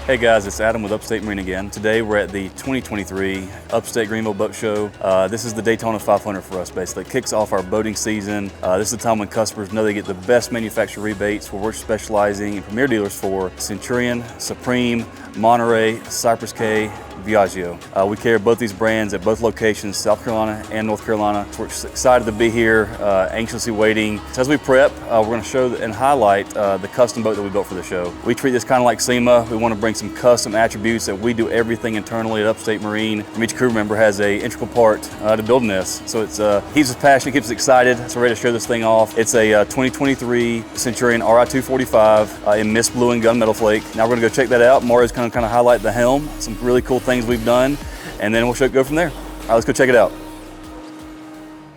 Hey guys, it's Adam with Upstate Marine again. Today we're at the 2023 Upstate Greenville Boat Show. This is the Daytona 500 for us basically. It kicks off our boating season. This is the time when customers know they get the best manufacturer rebates, where we're specializing in premier dealers for Centurion, Supreme, Monterey, Cypress K, Viaggio. We carry both these brands at both locations, South Carolina and North Carolina. So we're excited to be here, anxiously waiting. So as we prep, we're going to show and highlight the custom boat that we built for the show. We treat this kind of like SEMA. We want to bring some custom attributes that we do everything internally at Upstate Marine. Each crew member has an integral part to building this. So it's keeps us passionate, keeps us excited. So we're ready to show this thing off. It's a 2023 Centurion RI-245 in Mist Blue and Gunmetal Flake. Now we're going to go check that out. Mario's going to kind of highlight the helm, some really cool things we've done, and then we'll go from there. All right, let's go check it out.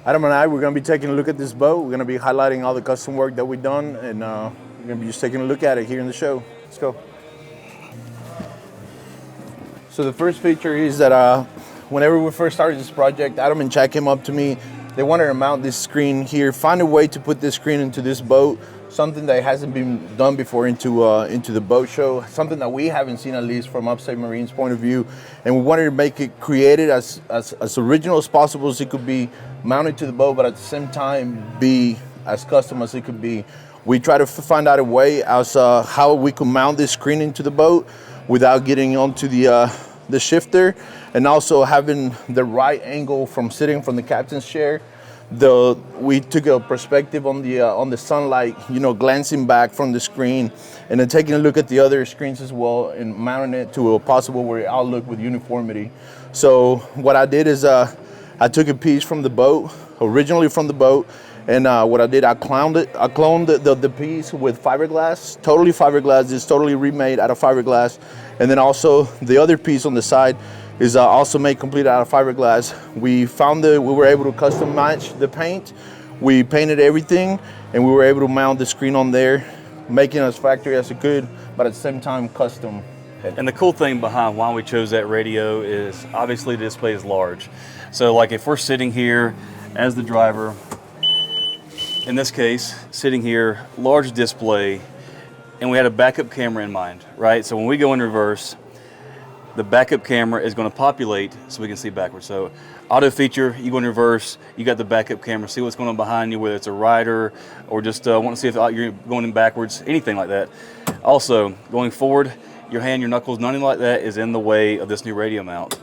Adam and I, we're going to be taking a look at this boat. We're going to be highlighting all the custom work that we've done, and we're going to be just taking a look at it here in the show. Let's go. So the first feature is that whenever we first started this project, Adam and Chad came up to me. They wanted to mount this screen here, find a way to put this screen into this boat, something that hasn't been done before into the boat show, something that we haven't seen, at least from Upstate Marine's point of view. And we wanted to make it created as original as possible, as it could be mounted to the boat, but at the same time be as custom as it could be. We try to find out a way as how we could mount this screen into the boat without getting onto the shifter, and also having the right angle from sitting from the captain's chair. We took a perspective on the sunlight, glancing back from the screen, and then taking a look at the other screens as well, and mounting it to a possible where it all look with uniformity. So what I did is I took a piece from the boat, originally from the boat, and what I did, I cloned the piece with fiberglass, totally fiberglass. It's totally remade out of fiberglass. And then also the other piece on the side is also made complete out of fiberglass. We were able to custom match the paint. We painted everything, and we were able to mount the screen on there, making it as factory as it could, but at the same time custom. And the cool thing behind why we chose that radio is obviously the display is large. So like if we're sitting here as the driver, in this case, sitting here, large display, and we had a backup camera in mind, right? So when we go in reverse, the backup camera is going to populate so we can see backwards. So auto feature, you go in reverse, you got the backup camera, see what's going on behind you, whether it's a rider or just want to see if you're going in backwards, anything like that. Also, going forward, your hand, your knuckles, nothing like that is in the way of this new radio mount.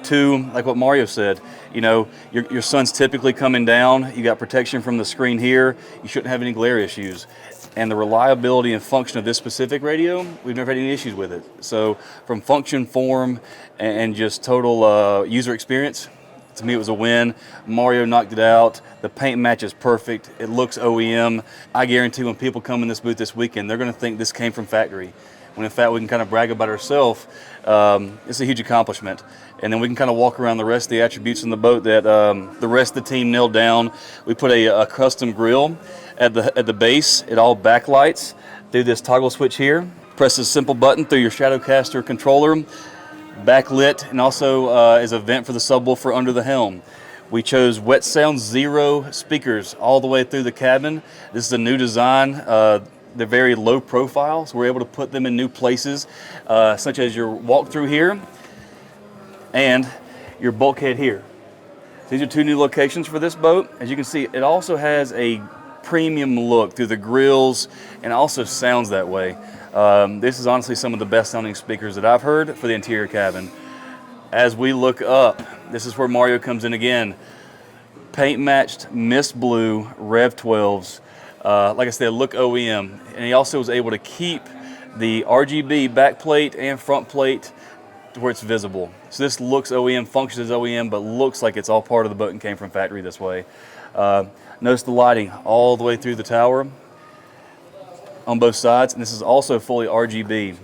Two, like what Mario said, your sun's typically coming down, you got protection from the screen here, you shouldn't have any glare issues. And the reliability and function of this specific radio, we've never had any issues with it. So from function, form, and just total user experience, to me it was a win. Mario knocked it out. The paint match is perfect. It looks OEM. I guarantee when people come in this booth this weekend, they're going to think this came from factory. When in fact we can kind of brag about ourselves. It's a huge accomplishment. And then we can kind of walk around the rest of the attributes in the boat that the rest of the team nailed down. We put a custom grill at the base. It all backlights through this toggle switch here. Press this simple button through your Shadowcaster controller, backlit, and also is a vent for the subwoofer under the helm. We chose Wet Sound Zero speakers all the way through the cabin. This is a new design. They're very low profile, so we're able to put them in new places, such as your walk-through here and your bulkhead here. These are two new locations for this boat. As you can see, it also has a premium look through the grills and also sounds that way. This is honestly some of the best sounding speakers that I've heard for the interior cabin. As we look up, this is where Mario comes in again. Paint matched Mist Blue Rev 12s. Like I said, look OEM. And he also was able to keep the RGB back plate and front plate to where it's visible. So this looks OEM, functions as OEM, but looks like it's all part of the boat and came from factory this way. Notice the lighting all the way through the tower on both sides, and this is also fully RGB.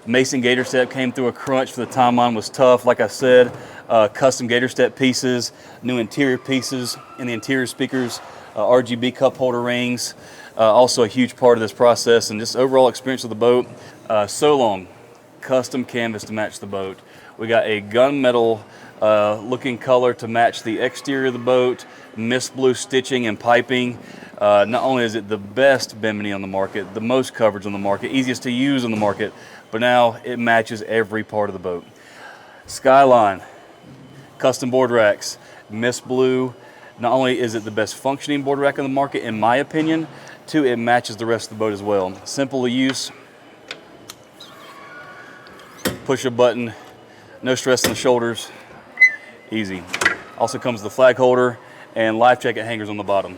Mason gator step came through a crunch for the time line was tough. Like I said, custom gator step pieces, new interior pieces in the interior speakers, RGB cup holder rings, also a huge part of this process, and just overall experience of the boat. So long, custom canvas to match the boat. We got a gunmetal looking color to match the exterior of the boat, mist blue stitching and piping. Not only is it the best bimini on the market, the most coverage on the market, easiest to use on the market, but now it matches every part of the boat. Skyline, custom board racks, mist blue. Not only is it the best functioning board rack on the market, in my opinion, two, it matches the rest of the boat as well. Simple to use. Push a button, no stress on the shoulders, easy. Also comes the flag holder and life jacket hangers on the bottom.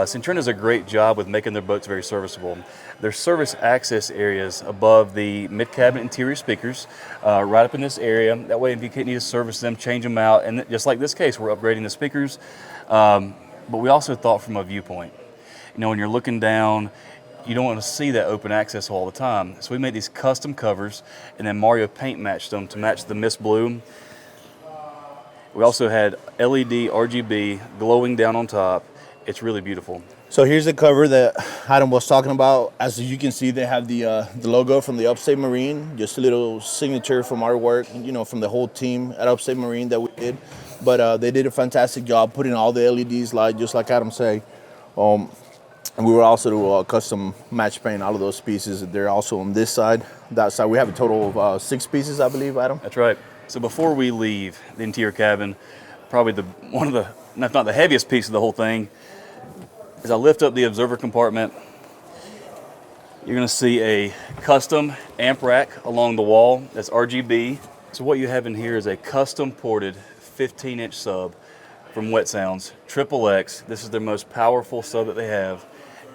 Centurion does a great job with making their boats very serviceable. There's service access areas above the mid-cabinet interior speakers, right up in this area. That way if you need to service them, change them out, and just like this case, we're upgrading the speakers. But we also thought from a viewpoint. You know, when you're looking down, you don't want to see that open access all the time. So we made these custom covers, and then Mario paint matched them to match the mist blue. We also had LED RGB glowing down on top. It's really beautiful. So here's the cover that Adam was talking about. As you can see, they have the logo from the Upstate Marine, just a little signature from our work, you know, from the whole team at Upstate Marine that we did. But they did a fantastic job putting all the LEDs light, just like Adam said. And we were also to custom match paint all of those pieces. They're also on this side, that side. We have a total of 6 pieces, I believe, Adam. That's right. So before we leave the interior cabin, probably one of the, if not the heaviest piece of the whole thing, as I lift up the observer compartment, you're going to see a custom amp rack along the wall that's RGB. So what you have in here is a custom ported 15-inch sub from Wet Sounds, Triple X. This is their most powerful sub that they have,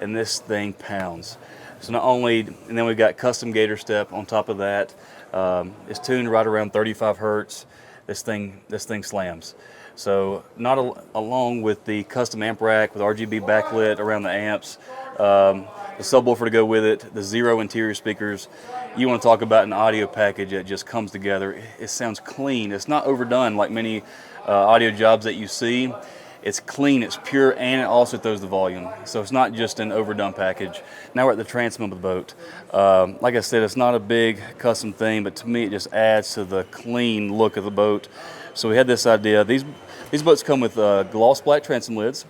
and this thing pounds. So not only, and then we've got custom gator step on top of that. It's tuned right around 35 hertz. This thing slams. So along with the custom amp rack with RGB backlit around the amps, the subwoofer to go with it, the Zero interior speakers, you want to talk about an audio package that just comes together. It sounds clean. It's not overdone like many audio jobs that you see. It's clean, it's pure, and it also throws the volume. So it's not just an overdone package. Now we're at the transom of the boat. Like I said, it's not a big custom thing, but to me it just adds to the clean look of the boat. So we had this idea. These boats come with gloss black transom lids,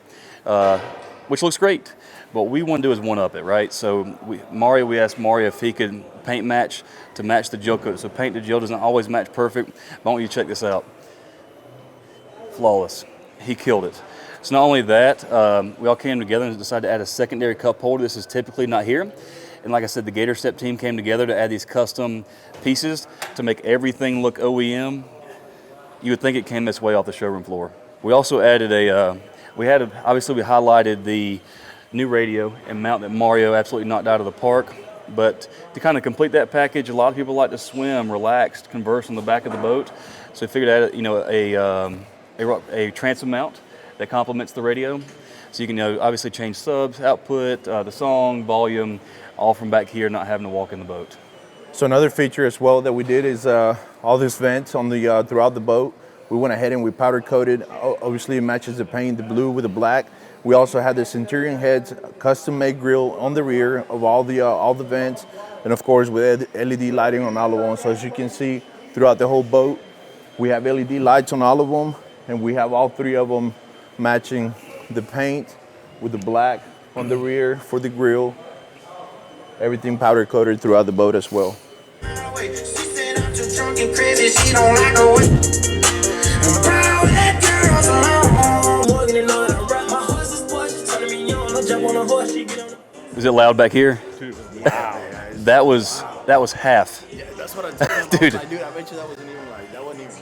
which looks great. But what we want to do is one-up it, right? So we asked Mario if he could paint match to match the gel coat. So paint to gel doesn't always match perfect. But I want you to check this out. Flawless. He killed it. So not only that, we all came together and decided to add a secondary cup holder. This is typically not here. And like I said, the Gator Step team came together to add these custom pieces to make everything look OEM. You would think it came this way off the showroom floor. We also added obviously we highlighted the new radio and mount that Mario absolutely knocked out of the park. But to kind of complete that package, a lot of people like to swim, relax, converse on the back of the boat. So we figured out, a transom mount that complements the radio. So you can obviously change subs, output, the song, volume, all from back here, not having to walk in the boat. So another feature as well that we did is all these vents on the throughout the boat. We went ahead and we powder coated. Obviously it matches the paint, the blue with the black. We also had the Centurion heads, custom made grill on the rear of all the vents, and of course with LED lighting on all of them. So as you can see throughout the whole boat, we have LED lights on all of them, and we have all 3 of them matching the paint with the black on the rear for the grill. Everything powder coated throughout the boat as well. Is it loud back here? Dude, wow. That was half. Yeah, that's what I told him. Dude. I bet you that wasn't even right. That wasn't even.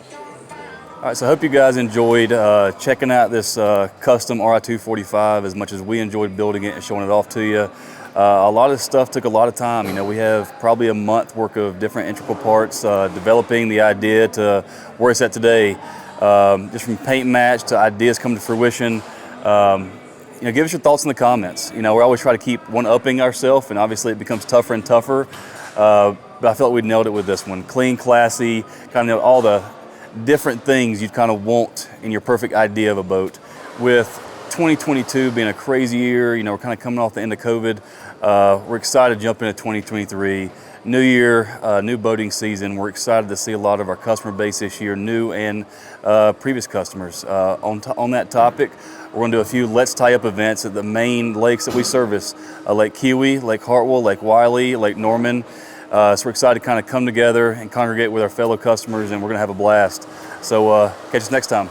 All right, so I hope you guys enjoyed checking out this custom RI-245 as much as we enjoyed building it and showing it off to you. A lot of this stuff took a lot of time. You know, we have probably a month worth of different integral parts, developing the idea to where it's at today. Just from paint match to ideas coming to fruition. Give us your thoughts in the comments. You know, we always try to keep one-upping ourselves, and obviously it becomes tougher and tougher. But I felt we nailed it with this one. Clean, classy, kind of all the different things you'd kind of want in your perfect idea of a boat, with 2022 being a crazy year, you know, we're kind of coming off the end of COVID. We're excited to jump into 2023. New year, new boating season. We're excited to see a lot of our customer base this year, new and previous customers. On that topic, we're going to do a few Let's Tie Up events at the main lakes that we service, Lake Keowee, Lake Hartwell, Lake Wiley, Lake Norman. So we're excited to kind of come together and congregate with our fellow customers, and we're going to have a blast. So catch us next time.